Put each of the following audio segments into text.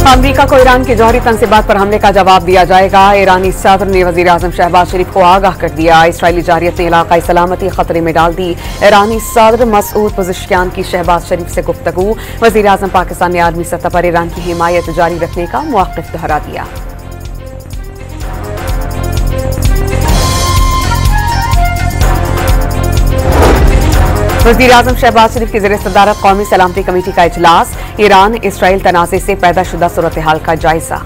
अमरीका को ईरान की जौहरी तनसीबात पर हमले का जवाब दिया जाएगा। ईरानी सदर ने वजीर आजम शहबाज शरीफ को आगाह कर दिया। इसराइली जारियत ने इलाकाई सलामती खतरे में डाल दी। ईरानी सदर मसूद पज़ेश्कियान की शहबाज शरीफ से गुफ्तगू। वजीर आजम पाकिस्तान ने आलमी सतह पर ईरान की हिमायत जारी रखने का मौक़िफ़ दोहरा दिया। वज़ीर आज़म शहबाज शरीफ की ज़ेर सदारत कौमी सलामती कमेटी का इजलास। ईरान इसराइल तनाज़े से पैदा शुदा सूरत हाल का जायजा।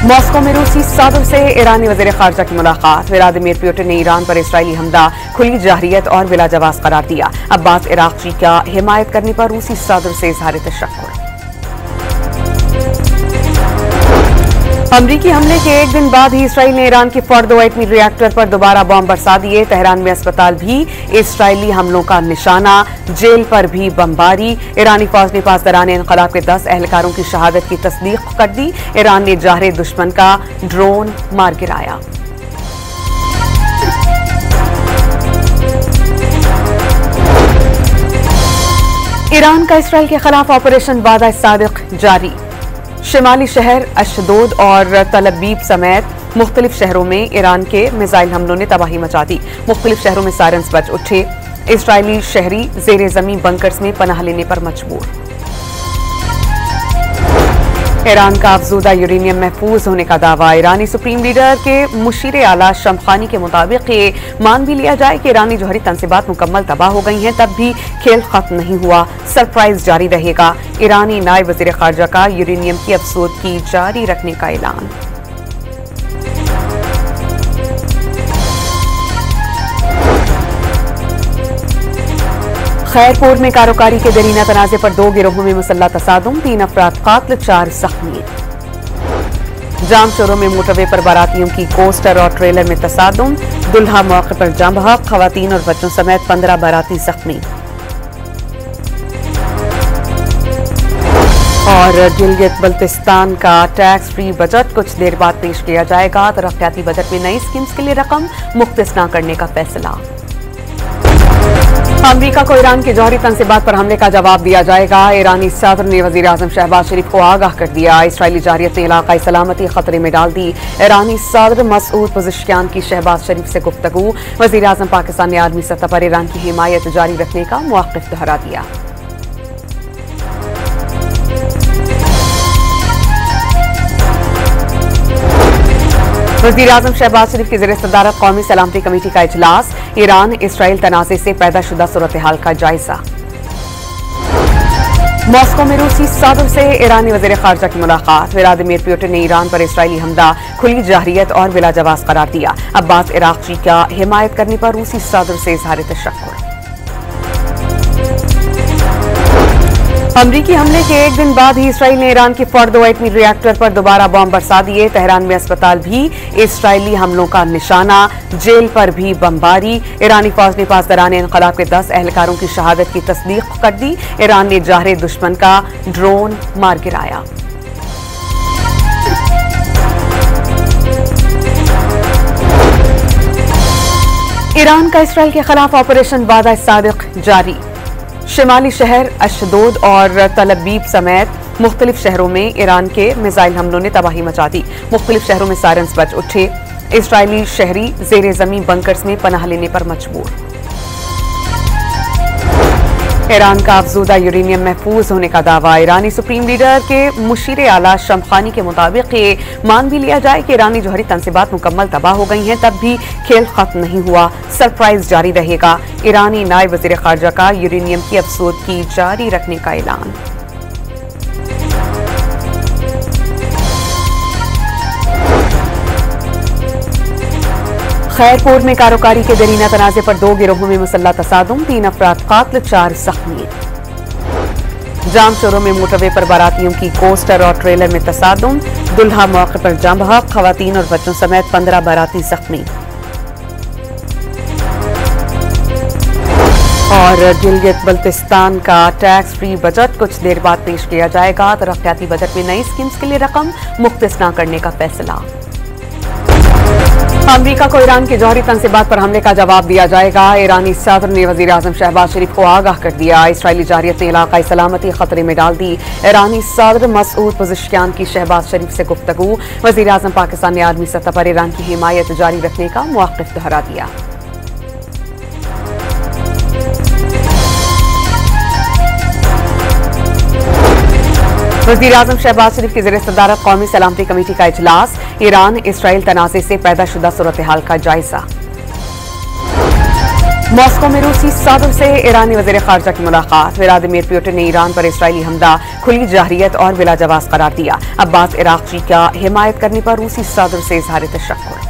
मॉस्को में रूसी सदर से ईरानी वज़ीर ख़ारजा की मुलाकात। व्लादिमीर पुतिन ने ईरान पर इसराइली हमला खुली जाहिरियत और बिलाजवाज़ करार दिया। अब्बास इराक़ची का हिमायत करने पर रूसी सदर से इज़हार तशक्कुर। अमरीकी हमले के एक दिन बाद ही इसराइल ने ईरान की फॉर्दो एटमी रिएक्टर पर दोबारा बम बरसा दिए। तेहरान में अस्पताल भी इसराइली हमलों का निशाना, जेल पर भी बमबारी। ईरानी फौज ने पासदारान इनकलाब के 10 एहलकारों की शहादत की तस्दीक कर दी। ईरान ने जाहिर दुश्मन का ड्रोन मार गिराया। ईरान का इसराइल के खिलाफ ऑपरेशन वादा सादिक जारी। शिमाली शहर अशदोद और तलबीब समेत मुख्तलिफ शहरों में ईरान के मिसाइल हमलों ने तबाही मचा दी। मुख्तलिफ शहरों में सायरन्स बज उठे। इसराइली शहरी जेर ज़मीन बंकर्स में पनाह लेने पर मजबूर। ईरान का अफजूदा यूरेनियम महफूज होने का दावा। ईरानी सुप्रीम लीडर के मुशीर आला शमखानी के मुताबिक ये मान भी लिया जाए कि ईरानी जौहरी तनसीबात मुकम्मल तबाह हो गई हैं, तब भी खेल खत्म नहीं हुआ। सरप्राइज जारी रहेगा। ईरानी नायब वज़ीर ख़ारजा का यूरेनियम की अफसोदगी जारी रखने का ऐलान। खैरपुर में कारोकारी के दरीना तनाज़े पर 2 गिरोहों में मुसल्लह तसादुम, 3 अफराद क़ात्ल, 4 ज़ख्मी। जाम शोरों में मोटरवे पर बारातियों की कोस्टर और ट्रेलर में तसादुम, दुल्हा मौके पर जम बहक, खवातीन और बच्चों समेत 15 बाराती ज़ख्मी। और गिलगित बल्तिस्तान का टैक्स फ्री बजट कुछ देर बाद पेश किया जाएगा। तरक्याती बजट में नई स्कीम्स के लिए रकम मुख्तस न करने का फैसला। अमरीका को ईरान की जौहरी तनसीबात पर हमले का जवाब दिया जाएगा। ईरानी सदर ने वज़ीर आज़म शहबाज शरीफ को आगाह कर दिया। इसराइली जारियत ने इलाकाई सलामती खतरे में डाल दी। ईरानी सदर मसूद पज़ेश्कियान की शहबाज शरीफ से गुफ्तगू। वज़ीर आज़म पाकिस्तान ने आलमी सतह पर ईरान की हिमायत जारी रखने का मौक़िफ़ दोहरा दिया। वज़ीर आज़म शहबाज शरीफ की ज़ेर सदारत कौमी सलामती कमेटी का इजलास। ईरान इसराइल तनाज़े से पैदा शुदा सूरत हाल का जायजा। मॉस्को में रूसी सदर से ईरानी वज़ीर ख़ारजा की मुलाकात। व्लादिमीर पुतिन ने ईरान पर इसराइली हमला खुली जाहिरियत और बिलाजवाज़ करार दिया। अब्बास इराक़ची का हिमायत करने पर रूसी सदर से इज़हार तशक्कुर। अमरीकी हमले के एक दिन बाद ही इसराइल ने ईरान की फॉर्दो एटमी रिएक्टर पर दोबारा बम बरसा दिए। तेहरान में अस्पताल भी इसराइली हमलों का निशाना, जेल पर भी बमबारी। ईरानी फौज ने पासदारान इनकलाब के 10 एहलकारों की शहादत की तस्दीक कर दी। ईरान ने जाहिर दुश्मन का ड्रोन मार गिराया। ईरान का इसराइल के खिलाफ ऑपरेशन वादा सादिक जारी। शिमाली शहर अशदोद और तलबीब समेत मुख्तलिफ शहरों में ईरान के मिसाइल हमलों ने तबाही मचा दी। मुख्तलिफ शहरों में सायरन्स बज उठे। इसराइली शहरी जेर ज़मीन बंकर्स में पनाह लेने पर मजबूर। ईरान का अफजूदा यूरेनियम महफूज होने का दावा। ईरानी सुप्रीम लीडर के मुशीर आला शमखानी के मुताबिक ये मान भी लिया जाए कि ईरानी जौहरी तनसीबात मुकम्मल तबाह हो गई हैं, तब भी खेल खत्म नहीं हुआ। सरप्राइज जारी रहेगा। ईरानी नायब वज़ीर ख़ारजा का यूरेनियम की अफसोदगी जारी रखने का ऐलान। खैरपुर में कारोकारी के दरीना तनाज़े पर 2 गिरोहों में मुसल्लह तसादुम, 3 अफराद क़ात्ल, 4 ज़ख्मी। जाम शोरों में मोटरवे पर बारातियों की कोस्टर और ट्रेलर में तसादुम, दुल्हा मौके पर जम बहक, खवातीन और बच्चों समेत 15 बाराती ज़ख्मी। और गिलगित बल्तिस्तान का टैक्स फ्री बजट कुछ देर बाद पेश किया जाएगा। तरक्याती बजट में नई स्कीम्स के लिए रकम मुख्तस न करने का फैसला। अमरीका को ईरान की जौहरी तनसीबात पर हमले का जवाब दिया जाएगा। ईरानी सदर ने वजीर आजम शहबाज शरीफ को आगाह कर दिया। इसराइली जारियत ने इलाकाई सलामती खतरे में डाल दी। ईरानी सदर मसूद पज़ेश्कियान की शहबाज शरीफ से गुफ्तगू। वजीर आजम पाकिस्तान ने आलमी सतह पर ईरान की हिमायत जारी रखने का मौक़िफ़ दोहरा दिया। वज़ीर आज़म शहबाज शरीफ की ज़ेर-ए-सदारत कौमी सलामती कमेटी का इजलास। ईरान इसराइल तनाज़े से पैदा शुदा सूरत हाल का जायजा। मॉस्को में रूसी सदर से ईरानी वज़ीर ख़ारजा की मुलाकात। व्लादिमीर पुतिन ने ईरान पर इसराइली हमला खुली जाहिरियत और बिलाजवाज़ करार दिया। अब्बास इराक़ची का हिमायत करने पर रूसी सदर से इज़हार तशक्कुर।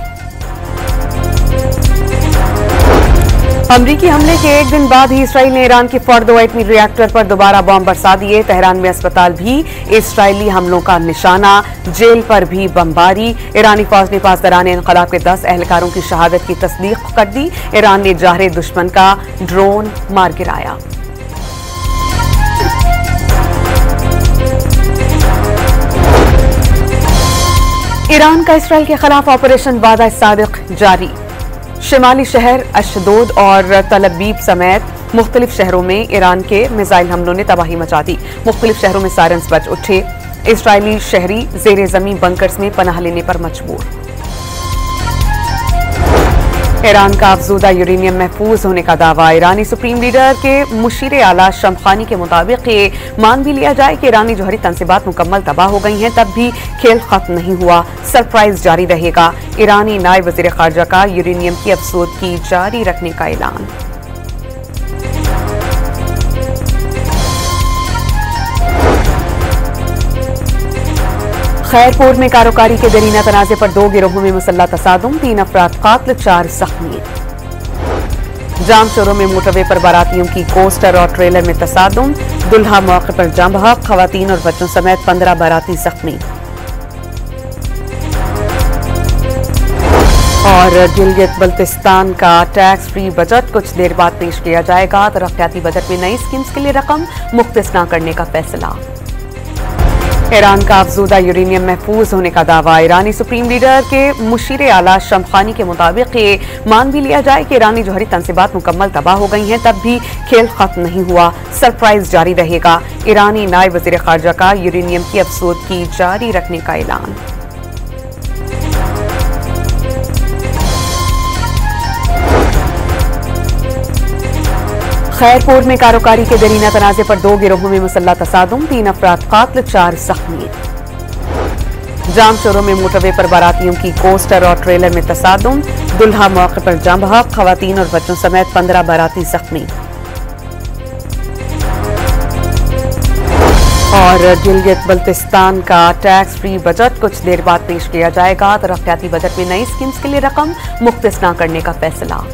अमरीकी हमले के एक दिन बाद ही इसराइल ने ईरान के फोर्डो एटमी रिएक्टर पर दोबारा बम बरसा दिए। तेहरान में अस्पताल भी इसराइली हमलों का निशाना। जेल पर भी बमबारी। ईरानी फौज ने पासदारान इनकलाब के 10 एहलकारों की शहादत की तस्दीक कर दी। ईरान ने जाहिर दुश्मन का ड्रोन मार गिराया। ईरान का इसराइल के खिलाफ ऑपरेशन वादा सादिक जारी। शिमाली शहर अशदोद और तलबीब समेत मुख्तलिफ शहरों में ईरान के मिसाइल हमलों ने तबाही मचा दी। मुख्तलिफ शहरों में सायरन्स बज उठे। इसराइली शहरी जेर जमीन बंकर्स में पनाह लेने पर मजबूर। ईरान का अफजूदा यूरेनियम महफूज होने का दावा। ईरानी सुप्रीम लीडर के मुशीर आला शमखानी के मुताबिक ये मान भी लिया जाए कि ईरानी जौहरी तनसीबात मुकम्मल तबाह हो गई हैं, तब भी खेल खत्म नहीं हुआ। सरप्राइज जारी रहेगा। ईरानी नायब वज़ीर ख़ारजा का यूरेनियम की अफसोदगी जारी रखने का ऐलान। खैरपुर में कारोकारी के दरीना तनाज़े पर 2 गिरोहों में मुसल्लह तसादुम। 3 अफराद कातिल, 4 जख्मी। जाम शोरों में मोटरवे पर बारातियों की कोस्टर और ट्रेलर में तसादुम। दुल्हा मौके पर जम बहक। खवातीन और बच्चों समेत 15 बाराती जख्मी। और गिलगित बल्तिस्तान का टैक्स फ्री बजट कुछ देर बाद पेश किया जाएगा। तरक्याती बजट में नई स्कीम्स के लिए रकम मुख्तस न करने का फैसला। ईरान का अफजूदा यूरेनियम महफूज होने का दावा। ईरानी सुप्रीम लीडर के मुशीर आला शमखानी के मुताबिक ये मान भी लिया जाए कि ईरानी जौहरी तनसीबात मुकम्मल तबाह हो गई हैं, तब भी खेल खत्म नहीं हुआ। सरप्राइज जारी रहेगा। ईरानी नायब वज़ीर ख़ारजा का यूरेनियम की अफसोदगी जारी रखने का ऐलान। खैरपुर में कारोकारी के दरीना तनाज़े पर 2 गिरोहों में मुसल्लह तसादुम। 3 अफराद कातिल, 4 जख्मी। जाम शोरों में मोटरवे पर बारातियों की कोस्टर और ट्रेलर में तसादुम। दुल्हा मौके पर जम बहक। खवातीन और बच्चों समेत 15 बाराती जख्मी। और गिलगित बल्तिस्तान का टैक्स फ्री बजट कुछ देर बाद पेश किया जाएगा। तरक्याती बजट में नई स्कीम्स के लिए रकम मुख्तस न करने का फैसला।